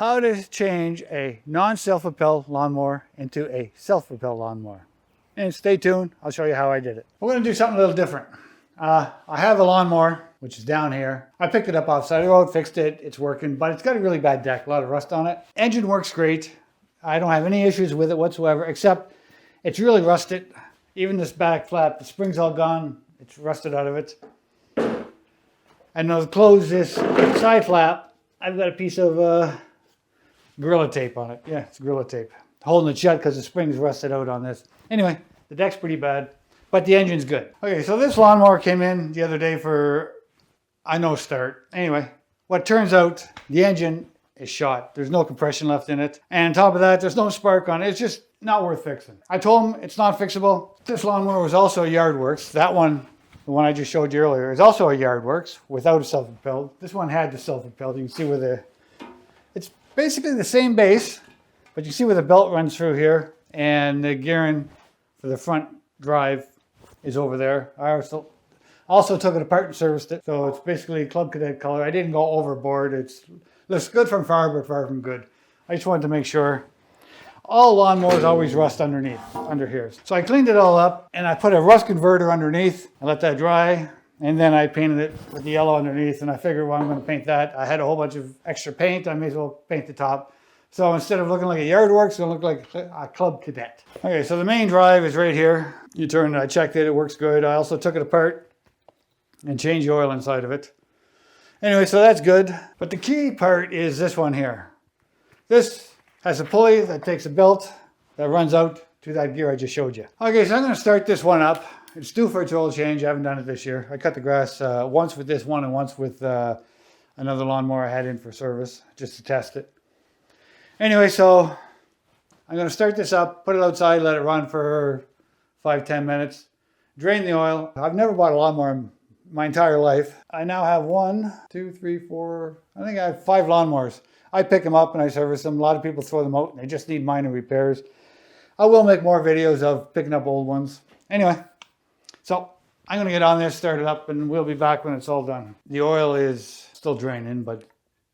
how to change a non-self-propelled lawnmower into a self-propelled lawnmower. And stay tuned, I'll show you how I did it. We're gonna do something a little different. I have a lawnmower, which is down here. I picked it up off the side of the road, fixed it, it's working, but it's got a really bad deck, a lot of rust on it. Engine works great. I don't have any issues with it whatsoever, except it's really rusted. Even this back flap, the spring's all gone, it's rusted out of it. And to close this side flap, I've got a piece of Gorilla tape on it. Yeah, it's Gorilla tape. Holding it shut because the spring's rusted out on this. Anyway, the deck's pretty bad, but the engine's good. Okay, so this lawnmower came in the other day for a no start. Anyway, what turns out, the engine is shot. There's no compression left in it. And on top of that, there's no spark on it. It's just not worth fixing. I told him it's not fixable. This lawnmower was also a Yardworks. That one, the one I just showed you earlier, is also a Yardworks without a self-propelled. This one had the self-propelled. You can see where it's basically the same base, but you see where the belt runs through here, and the gearing for the front drive is over there. I also took it apart and serviced it, so it's basically Club Cadet color. I didn't go overboard. It looks good from far, but far from good. I just wanted to make sure. All lawnmowers always rust underneath, under here. So I cleaned it all up, and I put a rust converter underneath. I let that dry, and then I painted it with the yellow underneath, and I figured, well, I'm going to paint that. I had a whole bunch of extra paint. I may as well paint the top. So instead of looking like a Yardworks, it's going to look like a Club Cadet. Okay, so the main drive is right here. You turn it, I checked it, it works good. I also took it apart and changed the oil inside of it. Anyway, so that's good. But the key part is this one here. This has a pulley that takes a belt that runs out to that gear I just showed you. Okay, so I'm going to start this one up. It's due for its oil change. I haven't done it this year. I cut the grass once with this one and once with another lawnmower I had in for service just to test it. Anyway, so I'm going to start this up, put it outside, let it run for 5-10 minutes, drain the oil. I've never bought a lawnmower in my entire life. I now have 1, 2, 3, 4, I think I have 5 lawnmowers. I pick them up and I service them. A lot of people throw them out and they just need minor repairs. I will make more videos of picking up old ones. Anyway, so I'm going to get on this, start it up, and we'll be back when it's all done. The oil is still draining, but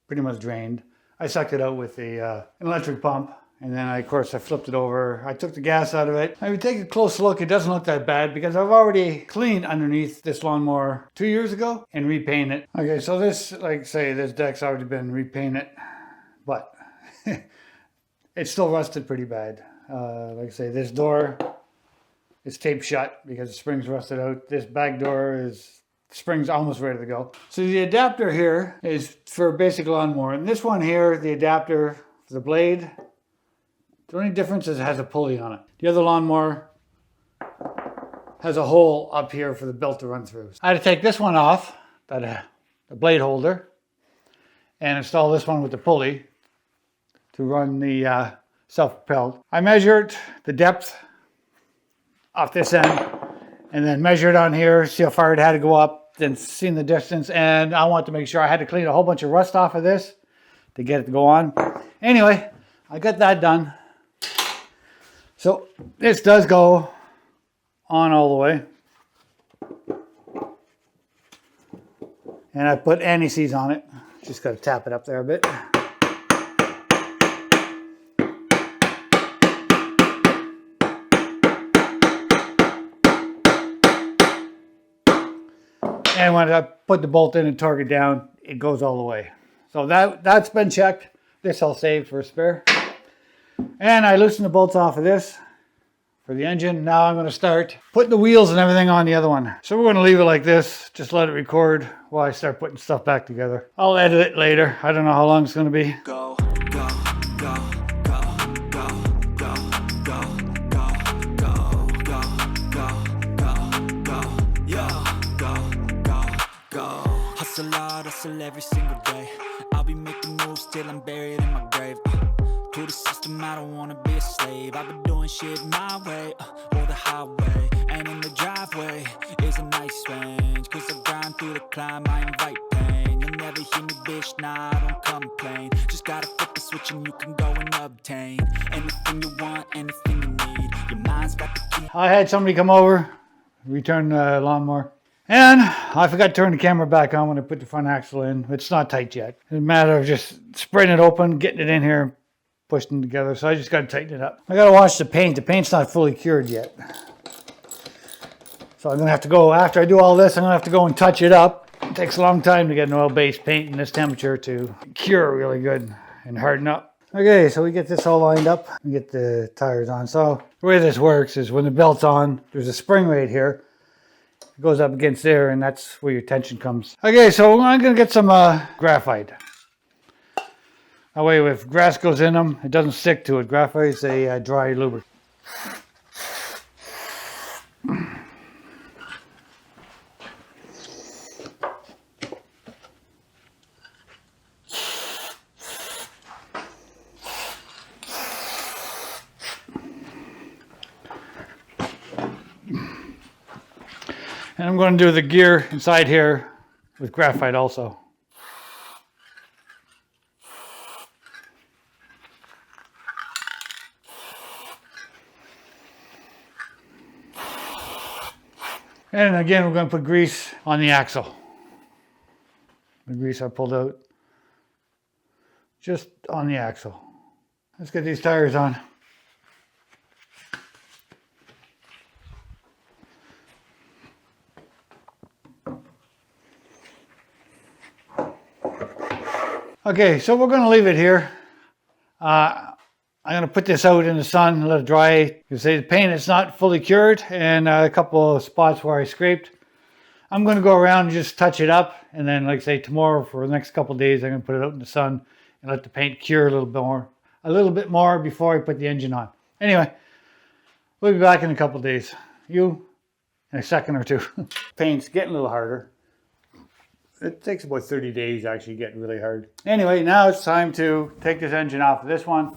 pretty much drained. I sucked it out with an electric pump, and then of course I flipped it over. I took the gas out of it. I would take a close look. It doesn't look that bad because I've already cleaned underneath this lawnmower 2 years ago and repainted it. Okay, so this, like I say, this deck's already been repainted, but it's still rusted pretty bad. Like I say, this door is taped shut because the spring's rusted out. This back door is, the spring's almost ready to go. So the adapter here is for a basic lawnmower. And this one here, the adapter for the blade, the only difference is it has a pulley on it. The other lawnmower has a hole up here for the belt to run through. I had to take this one off, the blade holder, and install this one with the pulley to run the self-propelled. I measured the depth off this end and then measured on here, see how far it had to go up, then seen the distance, and I want to make sure I had to clean a whole bunch of rust off of this to get it to go on. Anyway, I got that done. So this does go on all the way. And I put anti-seize on it. Just got to tap it up there a bit. And when I put the bolt in and torque it down, it goes all the way. So that's been checked. This I'll save for a spare. And I loosened the bolts off of this for the engine. Now I'm going to start putting the wheels and everything on the other one. So we're going to leave it like this. Just let it record while I start putting stuff back together. I'll edit it later. I don't know how long it's going to be. Go, go, go, go, go, go, go, go, go, go, go, go, yeah, go. Hustle hard, hustle every single day. I'll be making moves till I'm buried in my grave. To the system, I don't wanna be a slave. I've been doing shit my way, or the highway. And in the driveway is a nice range. Cause I grind through the climb, I invite pain. You'll never hear me, bitch, nah, I don't complain. Just gotta flip the switch and you can go and obtain anything you want, anything you need. Your mind's got the key. I had somebody come over, return the lawnmower. And I forgot to turn the camera back on when I put the front axle in. It's not tight yet. It's a matter of just spreading it open, getting it in here, pushing it together. So I just got to tighten it up. I got to wash the paint. The paint's not fully cured yet. So I'm going to have to go, after I do all this, I'm going to have to go and touch it up. It takes a long time to get an oil-based paint in this temperature to cure really good and harden up. Okay, so we get this all lined up. We get the tires on. So the way this works is when the belt's on, there's a spring right here. It goes up against there, and that's where your tension comes. Okay, so I'm going to get some graphite. That way if grass goes in them, it doesn't stick to it. Graphite is a dry lubricant. And I'm going to do the gear inside here with graphite also. And again, we're going to put grease on the axle. The grease I pulled out just on the axle. Let's get these tires on. Okay, so we're going to leave it here. I'm going to put this out in the sun, let it dry. You say the paint is not fully cured, and a couple of spots where I scraped. I'm going to go around and just touch it up, and then, like I say, tomorrow for the next couple of days, I'm going to put it out in the sun and let the paint cure a little bit more before I put the engine on. Anyway, we'll be back in a couple of days. You in a second or two. Paint's getting a little harder. It takes about 30 days actually getting really hard. Anyway, now it's time to take this engine off of this one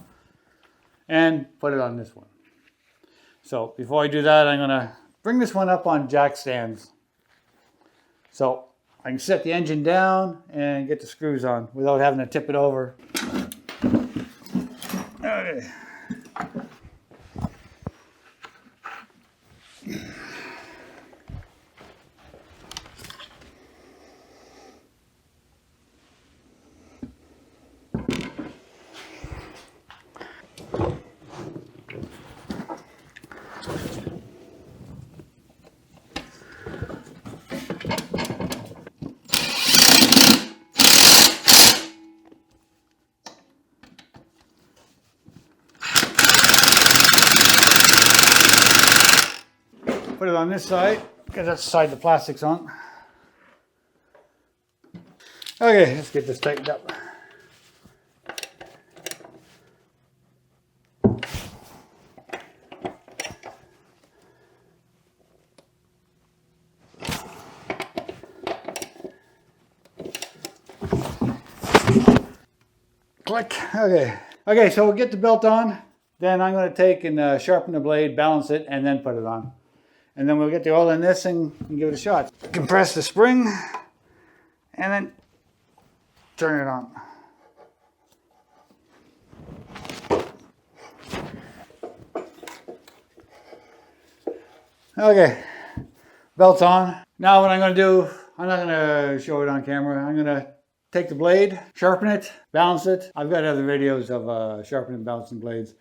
and put it on this one. So before I do that, I'm going to bring this one up on jack stands. So I can set the engine down and get the screws on without having to tip it over. Okay. Put it on this side, because that's the side the plastic's on. Okay, let's get this tightened up. Click. Okay, so we'll get the belt on. Then I'm going to take and sharpen the blade, balance it, and then put it on. And then we'll get the oil in this thing and give it a shot. Compress the spring and then turn it on. Okay, belt's on. Now what I'm going to do, I'm not going to show it on camera. I'm going to take the blade, sharpen it, balance it. I've got other videos of sharpening and balancing blades.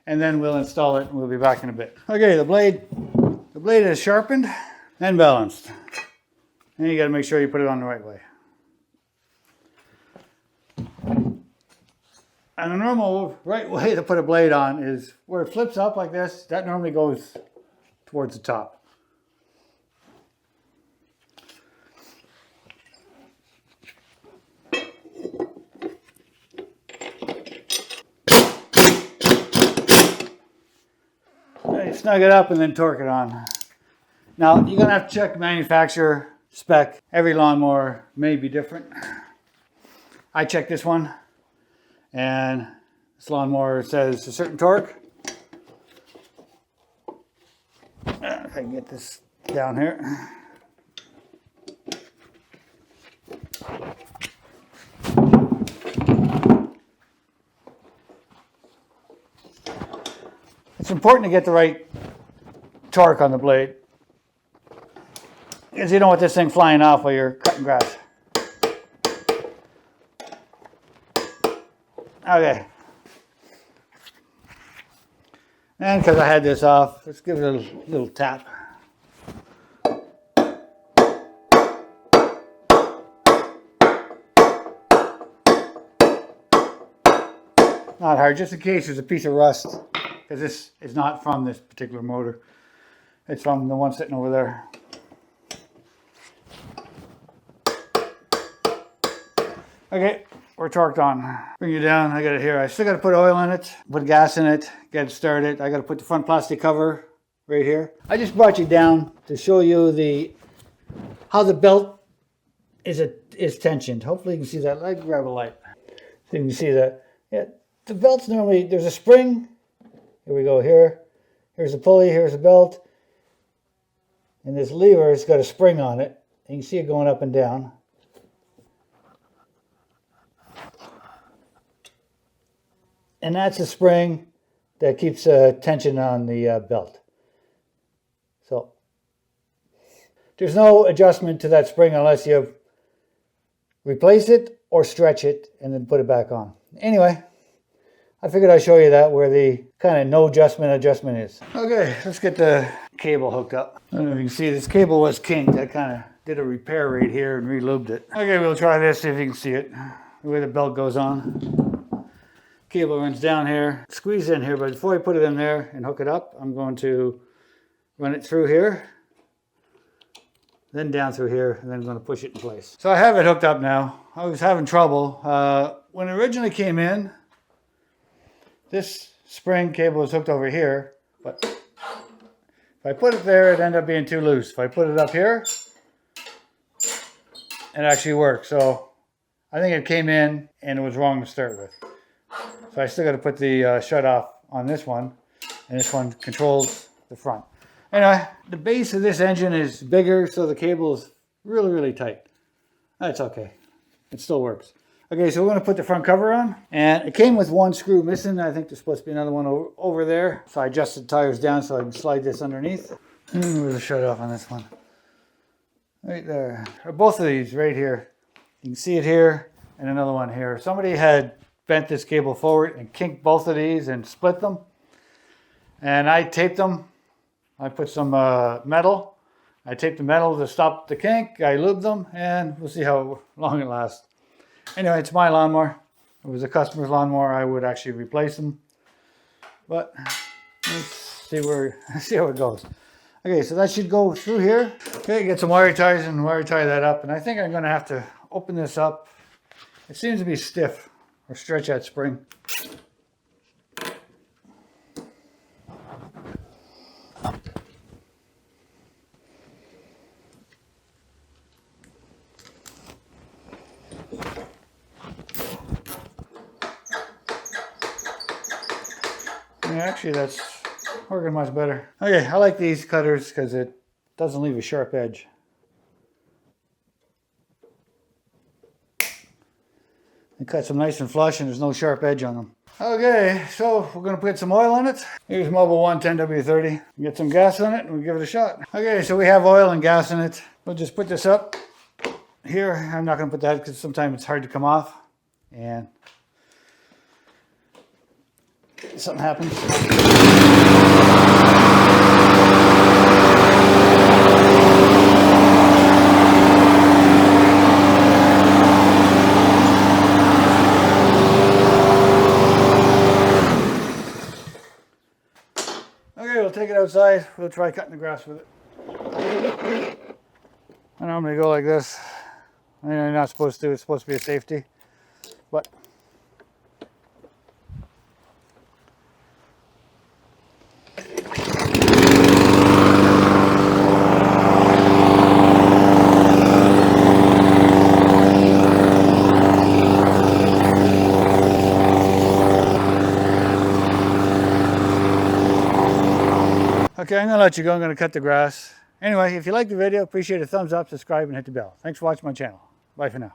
And then we'll install it and we'll be back in a bit. Okay, the blade is sharpened and balanced. And you got to make sure you put it on the right way. And the normal right way to put a blade on is where it flips up like this. That normally goes towards the top. Snug it up and then torque it on. Now you're going to have to check the manufacturer spec. Every lawnmower may be different. I checked this one and this lawnmower says a certain torque. If I can get this down here. It's important to get the right torque on the blade. because you don't want this thing flying off while you're cutting grass. Okay. And because I had this off, let's give it a little tap. Not hard, just in case there's a piece of rust, because this is not from this particular motor. It's from the one sitting over there. Okay, we're torqued on. Bring you down, I got it here. I still got to put oil in it, put gas in it, get it started. I got to put the front plastic cover right here. I just brought you down to show you how the belt is tensioned. Hopefully you can see that. Let me grab a light so you can see that. Yeah, the belt's normally, there's a spring. Here we go, here. Here's the pulley, here's the belt. And this lever has got a spring on it. And you can see it going up and down. And that's a spring that keeps tension on the belt. So there's no adjustment to that spring unless you replace it or stretch it and then put it back on. Anyway, I figured I'd show you that where the kind of no adjustment is. Okay, let's get the cable hooked up. I don't know if you can see this cable was kinked. I kind of did a repair right here and re-lubed it. Okay, we'll try this, see if you can see it. The way the belt goes on. Cable runs down here, squeeze in here, but before I put it in there and hook it up, I'm going to run it through here, then down through here, and then I'm going to push it in place. So I have it hooked up now. I was having trouble. When it originally came in, this spring cable was hooked over here, but if I put it there, it ended up being too loose. If I put it up here, it actually worked. So I think it came in and it was wrong to start with. So I still got to put the shut off on this one, and this one controls the front. Anyway, the base of this engine is bigger, so the cable is really, really tight. That's okay. It still works. Okay, so we're going to put the front cover on, and it came with one screw missing. I think there's supposed to be another one over there. So I adjusted the tires down so I can slide this underneath. Where's the shut off on this one? Right there. Or both of these right here. You can see it here and another one here. Somebody had bent this cable forward and kinked both of these and split them. And I taped them. I put some metal. I taped the metal to stop the kink. I lubed them, and we'll see how long it lasts. Anyway, it's my lawnmower. If it was a customer's lawnmower, I would actually replace them. But let's see how it goes. Okay, so that should go through here. Okay, get some wire ties and wire tie that up. And I think I'm going to have to open this up. It seems to be stiff, or stretch that spring. Yeah, actually that's working much better. Okay, I like these cutters because it doesn't leave a sharp edge. It cuts them nice and flush and there's no sharp edge on them. Okay, so we're going to put some oil in it. Here's Mobil 1 10W30. Get some gas on it and we'll give it a shot. Okay, so we have oil and gas in it. We'll just put this up here. I'm not going to put that because sometimes it's hard to come off. And something happens. Okay, we'll take it outside. We'll try cutting the grass with it. I normally go like this. I mean, you're not supposed to. It's supposed to be a safety. But okay, I'm going to let you go. I'm going to cut the grass. Anyway, if you like the video, appreciate a thumbs up, subscribe, and hit the bell. Thanks for watching my channel. Bye for now.